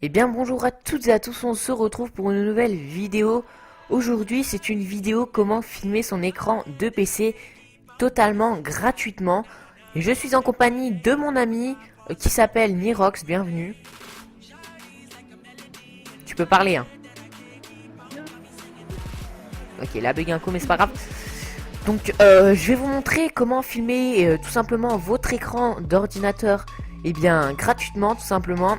Eh bien bonjour à toutes et à tous, on se retrouve pour une nouvelle vidéo. Aujourd'hui c'est une vidéo comment filmer son écran de PC totalement gratuitement. Et je suis en compagnie de mon ami qui s'appelle Nirox, bienvenue. Tu peux parler hein. Ok, là bug un coup mais c'est pas grave. Donc je vais vous montrer comment filmer tout simplement votre écran d'ordinateur. Eh bien gratuitement tout simplement.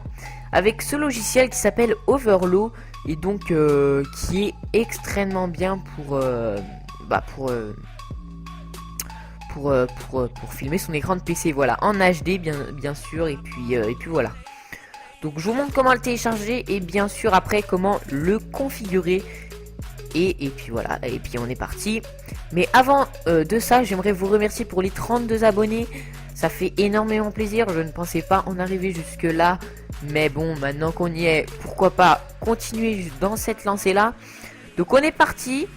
Avec ce logiciel qui s'appelle Overlow et donc qui est extrêmement bien pour filmer son écran de PC, voilà, en HD bien sûr, et puis voilà. Donc je vous montre comment le télécharger et bien sûr après comment le configurer et puis voilà, et puis on est parti. Mais avant de ça, j'aimerais vous remercier pour les 32 abonnés. Ça fait énormément plaisir, je ne pensais pas en arriver jusque là. Mais bon, maintenant qu'on y est, pourquoi pas continuer dans cette lancée là. Donc on est parti.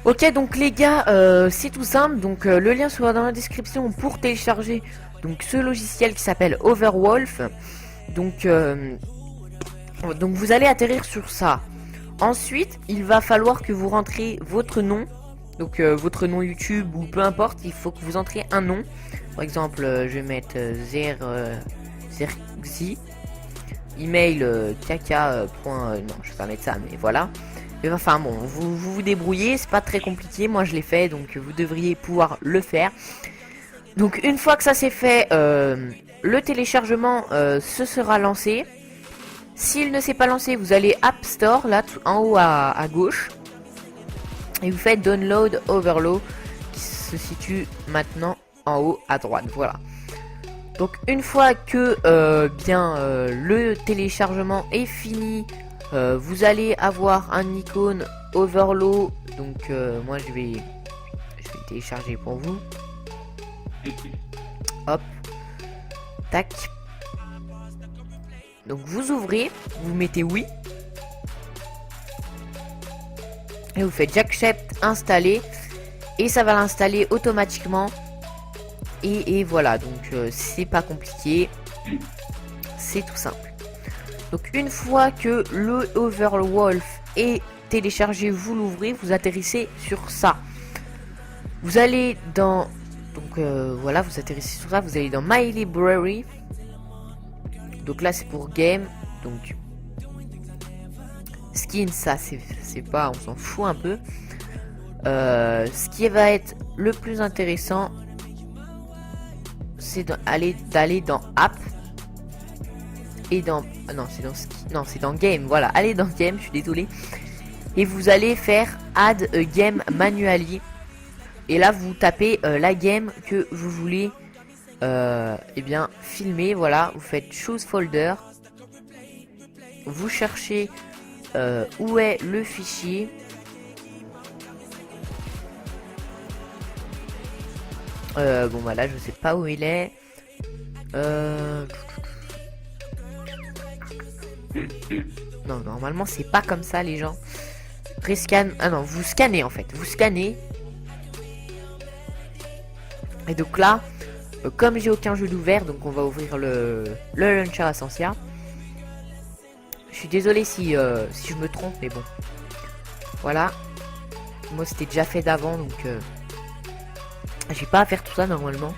Ok, donc les gars, c'est tout simple. Donc le lien sera dans la description pour télécharger donc ce logiciel qui s'appelle Overwolf. Donc vous allez atterrir sur ça. Ensuite, il va falloir que vous rentrez votre nom. Donc votre nom YouTube ou peu importe, il faut que vous entriez un nom. Par exemple, je vais mettre Zerxi. Email caca. Non, je vais pas mettre ça, mais voilà. Et enfin bon, vous débrouillez, c'est pas très compliqué. Moi je l'ai fait, donc vous devriez pouvoir le faire. Donc une fois que ça c'est fait, le téléchargement se sera lancé. S'il ne s'est pas lancé, vous allez App Store, là tout en haut à gauche. Et vous faites Download Overlow, qui se situe maintenant en haut à droite. Voilà. Donc une fois que le téléchargement est fini, vous allez avoir un icône Overlow. Donc moi je vais le télécharger pour vous. Hop. Tac. Donc vous ouvrez, vous mettez oui. Et vous faites j'accepte, installer. Et ça va l'installer automatiquement. Et voilà, donc c'est pas compliqué. C'est tout simple. Donc une fois que le Overwolf est téléchargé, vous l'ouvrez, vous atterrissez sur ça. Vous allez dans... Donc voilà, vous atterrissez sur ça, vous allez dans My Library. Donc là c'est pour game. Donc skin, ça c'est pas, on s'en fout un peu. Ce qui va être le plus intéressant, c'est d'aller dans app et dans c'est dans game, voilà, allez dans game, je suis désolé, et vous allez faire add a game manually et là vous tapez la game que vous voulez filmer. Voilà, vous faites choose folder, vous cherchez où est le fichier. Bon bah là je sais pas où il est. Non, normalement c'est pas comme ça les gens. Rescan. Ah non, vous scannez en fait. Vous scannez. Et donc là, comme j'ai aucun jeu d'ouvert, donc on va ouvrir le launcher Ascensia. Je suis désolé si je me trompe, mais bon. Voilà. Moi c'était déjà fait d'avant, donc j'ai pas à faire tout ça normalement.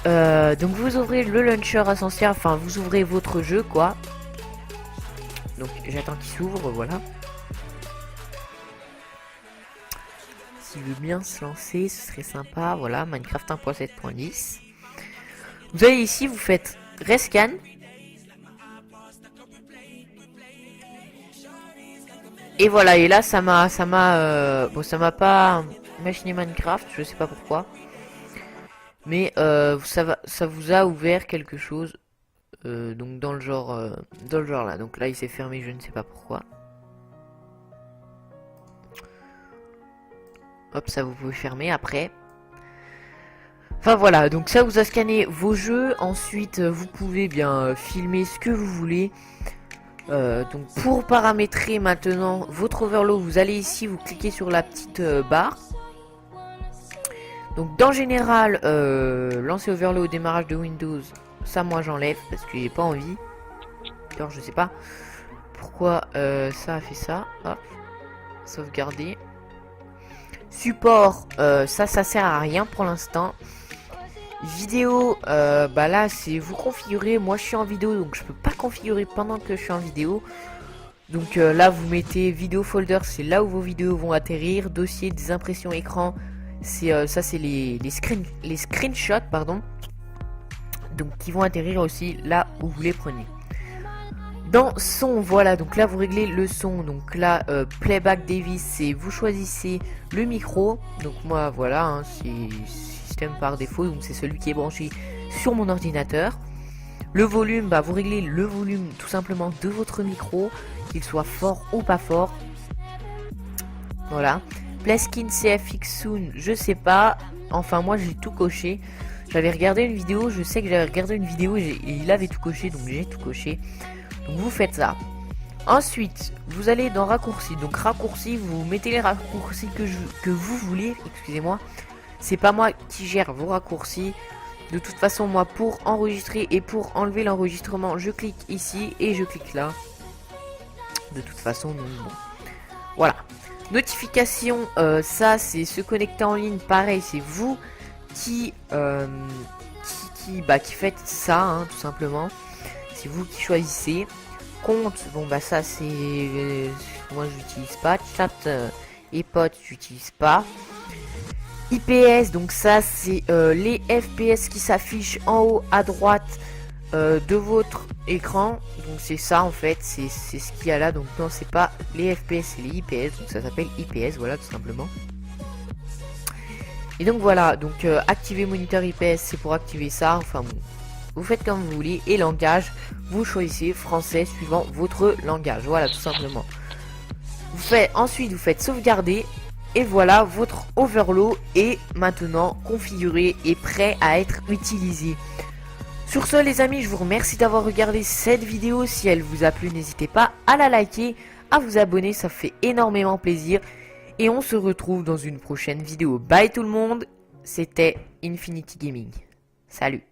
Donc vous ouvrez le launcher Ascensia, enfin vous ouvrez votre jeu quoi. Donc j'attends qu'il s'ouvre, voilà. S'il veut bien se lancer, ce serait sympa. Voilà, Minecraft 1.7.10. Vous allez ici, vous faites rescan. Et voilà, et là ça m'a pas machiné Minecraft, je sais pas pourquoi. Mais ça vous a ouvert quelque chose. Donc dans le genre là. Donc là il s'est fermé, je ne sais pas pourquoi. Hop, ça vous pouvez fermer après. Enfin voilà, donc ça vous a scanné vos jeux. Ensuite vous pouvez bien filmer ce que vous voulez. Donc pour paramétrer maintenant votre overload, vous allez ici, vous cliquez sur la petite barre. Donc dans général, lancer overload au démarrage de Windows, ça moi j'enlève parce que j'ai pas envie. Alors je sais pas pourquoi ça a fait ça. Hop. Sauvegarder. Support, ça sert à rien pour l'instant. Vidéo, bah là c'est vous configurer. Moi je suis en vidéo donc je peux pas configurer pendant que je suis en vidéo. Donc là vous mettez vidéo folder, c'est là où vos vidéos vont atterrir. Dossier des impressions écran, c'est ça c'est les screenshots pardon. Donc qui vont atterrir aussi là où vous les prenez. Dans son, voilà, donc là vous réglez le son. Donc là playback device, c'est vous choisissez le micro. Donc moi voilà, hein, c'est système par défaut, donc c'est celui qui est branché sur mon ordinateur. Le volume, bah vous réglez le volume tout simplement de votre micro, qu'il soit fort ou pas fort. Voilà. Play skin CFX soon, je sais pas. Enfin moi j'ai tout coché. J'avais regardé une vidéo, je sais que j'avais regardé une vidéo et il avait tout coché, donc j'ai tout coché. Donc vous faites ça. Ensuite, vous allez dans raccourci. Donc raccourci, vous mettez les raccourcis que vous voulez. Excusez-moi. C'est pas moi qui gère vos raccourcis. De toute façon, moi pour enregistrer et pour enlever l'enregistrement, je clique ici et je clique là. De toute façon, bon. Voilà. Notification, ça c'est se connecter en ligne. Pareil, c'est vous qui faites ça, hein, tout simplement. C'est vous qui choisissez. Compte, bon bah ça c'est moi j'utilise pas. Chat et potes, j'utilise pas. IPS, donc ça c'est les FPS qui s'affichent en haut à droite de votre écran. Donc c'est ça en fait, c'est ce qu'il y a là. Donc non, c'est pas les FPS, c'est les IPS. Donc ça s'appelle IPS, voilà tout simplement. Et donc voilà, donc activer moniteur IPS, c'est pour activer ça. Enfin bon, vous faites comme vous voulez. Et langage, vous choisissez français suivant votre langage. Voilà tout simplement. Ensuite vous faites sauvegarder. Et voilà, votre overload est maintenant configuré et prêt à être utilisé. Sur ce les amis, je vous remercie d'avoir regardé cette vidéo. Si elle vous a plu, n'hésitez pas à la liker, à vous abonner, ça fait énormément plaisir. Et on se retrouve dans une prochaine vidéo. Bye tout le monde, c'était Infinity Gaming. Salut.